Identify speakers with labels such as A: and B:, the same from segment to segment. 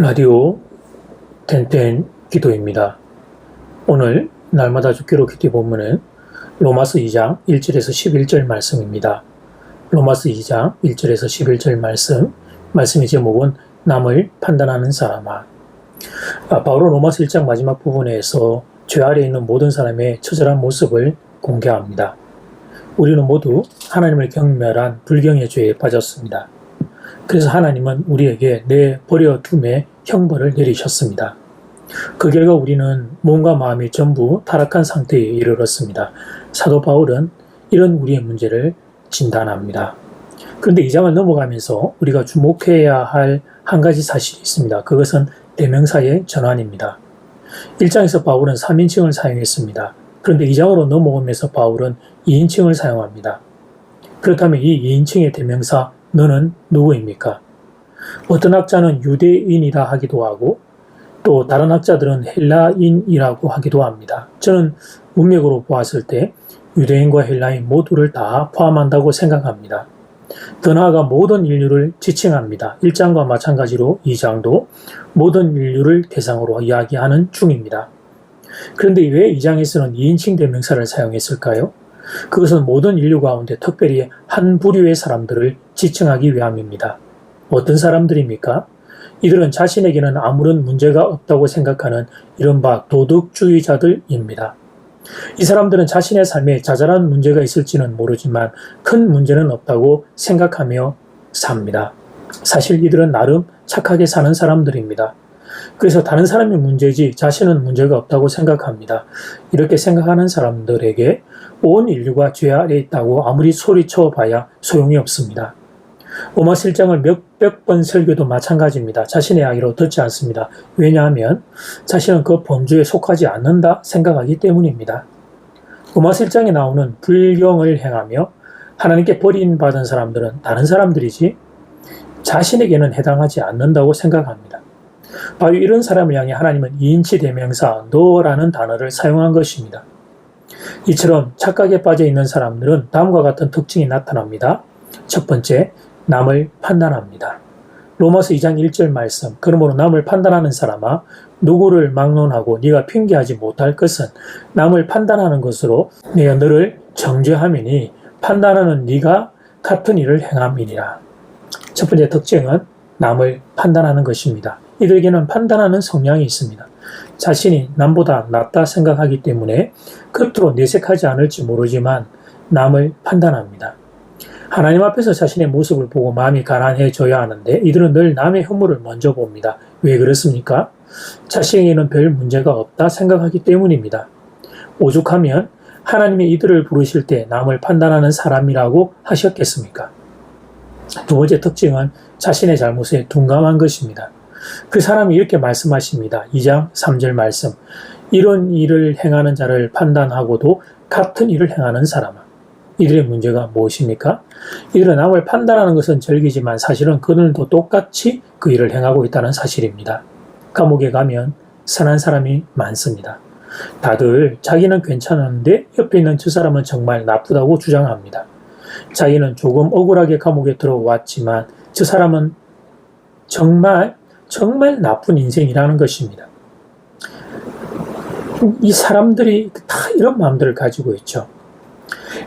A: 라디오 텐텐 기도입니다. 오늘 날마다 죽기로 기도 본문은 로마서 2장 1절에서 11절 말씀입니다. 로마서 2장 1절에서 11절 말씀의 제목은 남을 판단하는 사람아. 바울은 로마서 1장 마지막 부분에서 죄 아래에 있는 모든 사람의 처절한 모습을 공개합니다. 우리는 모두 하나님을 경멸한 불경의 죄에 빠졌습니다. 그래서 하나님은 우리에게 내버려 둠의 형벌을 내리셨습니다. 그 결과 우리는 몸과 마음이 전부 타락한 상태에 이르렀습니다. 사도 바울은 이런 우리의 문제를 진단합니다. 그런데 이 장을 넘어가면서 우리가 주목해야 할 한 가지 사실이 있습니다. 그것은 대명사의 전환입니다. 1장에서 바울은 3인칭을 사용했습니다. 그런데 2장으로 넘어오면서 바울은 2인칭을 사용합니다. 그렇다면 이 2인칭의 대명사 너는 누구입니까? 어떤 학자는 유대인이라 하기도 하고 또 다른 학자들은 헬라인이라고 하기도 합니다. 저는 문맥으로 보았을 때 유대인과 헬라인 모두를 다 포함한다고 생각합니다. 더 나아가 모든 인류를 지칭합니다. 1장과 마찬가지로 2장도 모든 인류를 대상으로 이야기하는 중입니다. 그런데 왜 2장에서는 2인칭 대명사를 사용했을까요? 그것은 모든 인류 가운데 특별히 한 부류의 사람들을 지칭하기 위함입니다. 어떤 사람들입니까? 이들은 자신에게는 아무런 문제가 없다고 생각하는 이른바 도덕주의자들입니다. 이 사람들은 자신의 삶에 자잘한 문제가 있을지는 모르지만 큰 문제는 없다고 생각하며 삽니다. 사실 이들은 나름 착하게 사는 사람들입니다. 그래서 다른 사람이 문제지 자신은 문제가 없다고 생각합니다. 이렇게 생각하는 사람들에게 온 인류가 죄 아래 있다고 아무리 소리쳐 봐야 소용이 없습니다. 로마서 1장을 몇백 번 설교도 마찬가지입니다. 자신의 이야기로 듣지 않습니다. 왜냐하면 자신은 그 범주에 속하지 않는다 생각하기 때문입니다. 로마서 1장에 나오는 불경을 행하며 하나님께 버림받은 사람들은 다른 사람들이지 자신에게는 해당하지 않는다고 생각합니다. 바로 이런 사람을 향해 하나님은 2인치 대명사 너라는 단어를 사용한 것입니다. 이처럼 착각에 빠져 있는 사람들은 다음과 같은 특징이 나타납니다. 첫 번째, 남을 판단합니다. 로마서 2장 1절 말씀, 그러므로 남을 판단하는 사람아 누구를 막론하고 네가 핑계하지 못할 것은 남을 판단하는 것으로 내가 너를 정죄함이니 판단하는 네가 같은 일을 행함이니라. 첫 번째 특징은 남을 판단하는 것입니다. 이들에게는 판단하는 성향이 있습니다. 자신이 남보다 낫다 생각하기 때문에 겉으로 내색하지 않을지 모르지만 남을 판단합니다. 하나님 앞에서 자신의 모습을 보고 마음이 가난해져야 하는데 이들은 늘 남의 허물을 먼저 봅니다. 왜 그렇습니까? 자신에게는 별 문제가 없다 생각하기 때문입니다. 오죽하면 하나님이 이들을 부르실 때 남을 판단하는 사람이라고 하셨겠습니까? 두 번째 특징은 자신의 잘못에 둔감한 것입니다. 그 사람이 이렇게 말씀하십니다. 2장 3절 말씀. 이런 일을 행하는 자를 판단하고도 같은 일을 행하는 사람아. 이들의 문제가 무엇입니까? 이들은 남을 판단하는 것은 즐기지만 사실은 그들도 똑같이 그 일을 행하고 있다는 사실입니다. 감옥에 가면 선한 사람이 많습니다. 다들 자기는 괜찮은데 옆에 있는 저 사람은 정말 나쁘다고 주장합니다. 자기는 조금 억울하게 감옥에 들어왔지만 저 사람은 정말 나쁜 인생이라는 것입니다. 이 사람들이 다 이런 마음들을 가지고 있죠.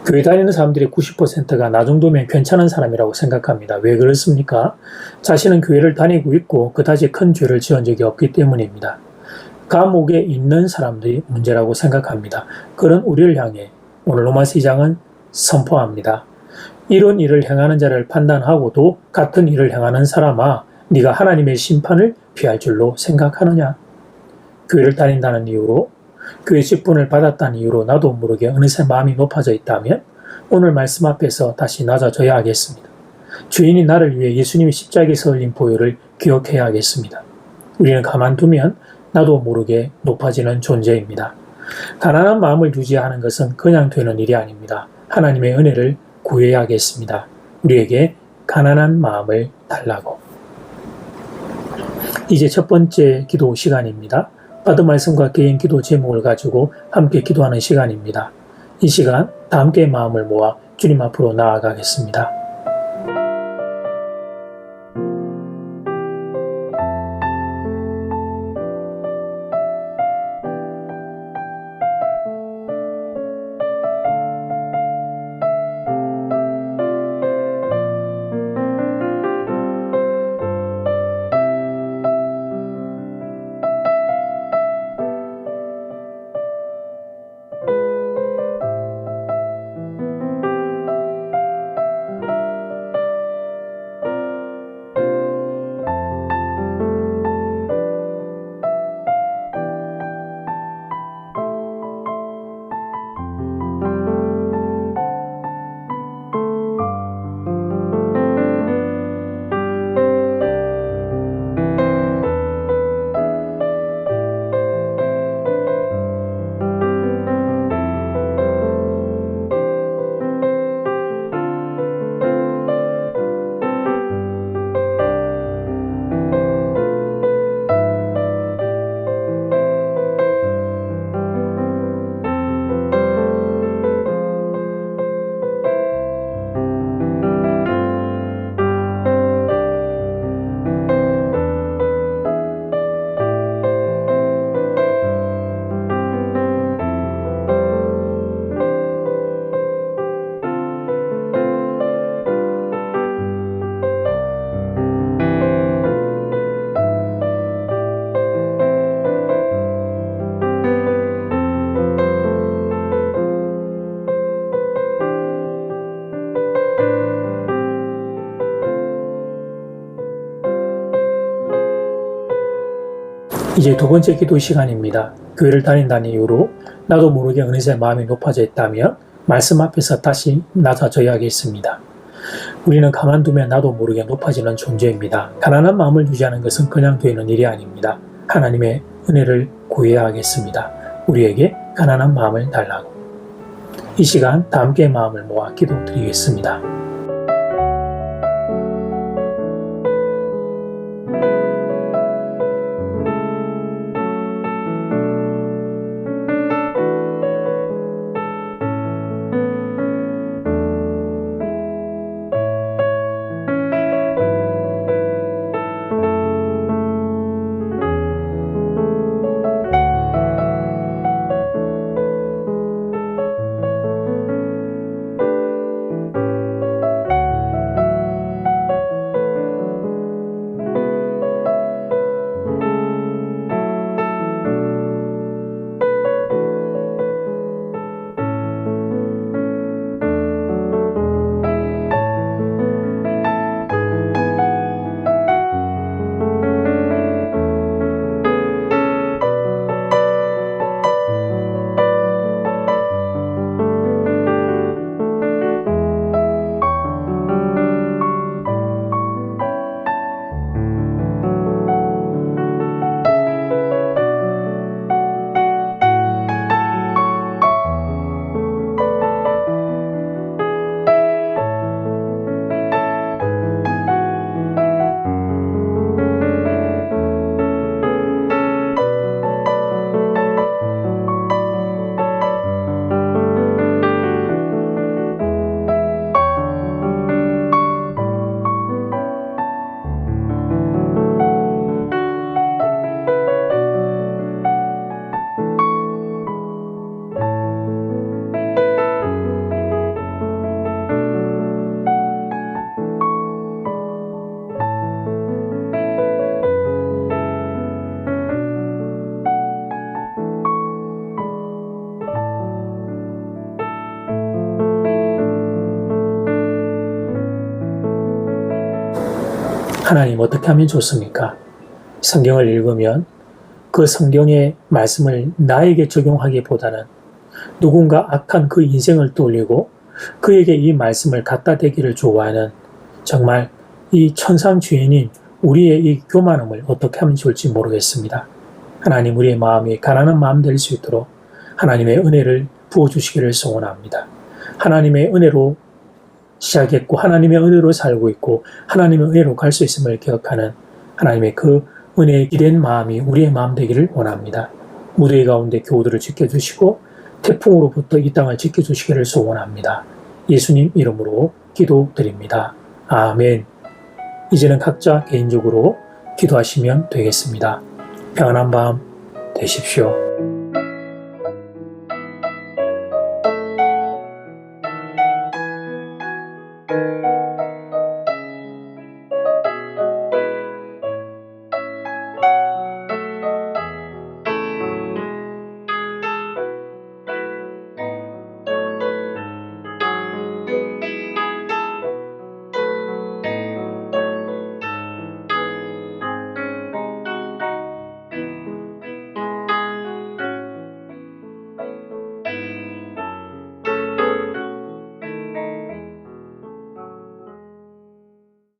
A: 교회 다니는 사람들의 90%가 나 정도면 괜찮은 사람이라고 생각합니다. 왜 그렇습니까? 자신은 교회를 다니고 있고 그다지 큰 죄를 지은 적이 없기 때문입니다. 감옥에 있는 사람들이 문제라고 생각합니다. 그런 우리를 향해 오늘 로마서 2장은 선포합니다. 이런 일을 행하는 자를 판단하고도 같은 일을 행하는 사람아 네가 하나님의 심판을 피할 줄로 생각하느냐? 교회를 다닌다는 이유로 교회 직분을 받았다는 이유로 나도 모르게 어느새 마음이 높아져 있다면 오늘 말씀 앞에서 다시 낮아져야 하겠습니다. 주인이 나를 위해 예수님이 십자가에서 흘린 보혈을 기억해야 하겠습니다. 우리는 가만두면 나도 모르게 높아지는 존재입니다. 가난한 마음을 유지하는 것은 그냥 되는 일이 아닙니다. 하나님의 은혜를 구해야 하겠습니다. 우리에게 가난한 마음을 달라고. 이제 첫 번째 기도 시간입니다. 받은 말씀과 개인 기도 제목을 가지고 함께 기도하는 시간입니다. 이 시간 다 함께 마음을 모아 주님 앞으로 나아가겠습니다. 이제 두 번째 기도 시간입니다. 교회를 다닌다는 이유로 나도 모르게 어느새 마음이 높아져 있다면 말씀 앞에서 다시 낮아져야겠습니다. 우리는 가만두면 나도 모르게 높아지는 존재입니다. 가난한 마음을 유지하는 것은 그냥 되는 일이 아닙니다. 하나님의 은혜를 구해야 하겠습니다. 우리에게 가난한 마음을 달라고. 이 시간 다 함께 마음을 모아 기도드리겠습니다. 하나님 어떻게 하면 좋습니까? 성경을 읽으면 그 성경의 말씀을 나에게 적용하기보다는 누군가 악한 그 인생을 떠올리고 그에게 이 말씀을 갖다 대기를 좋아하는 정말 이 천상 주인인 우리의 이 교만함을 어떻게 하면 좋을지 모르겠습니다. 하나님 우리의 마음이 가난한 마음 될 수 있도록 하나님의 은혜를 부어주시기를 소원합니다. 하나님의 은혜로 시작했고 하나님의 은혜로 살고 있고 하나님의 은혜로 갈 수 있음을 기억하는 하나님의 그 은혜에 기댄 마음이 우리의 마음 되기를 원합니다. 무더위 가운데 교우들을 지켜주시고 태풍으로부터 이 땅을 지켜주시기를 소원합니다. 예수님 이름으로 기도드립니다. 아멘. 이제는 각자 개인적으로 기도하시면 되겠습니다. 평안한 밤 되십시오.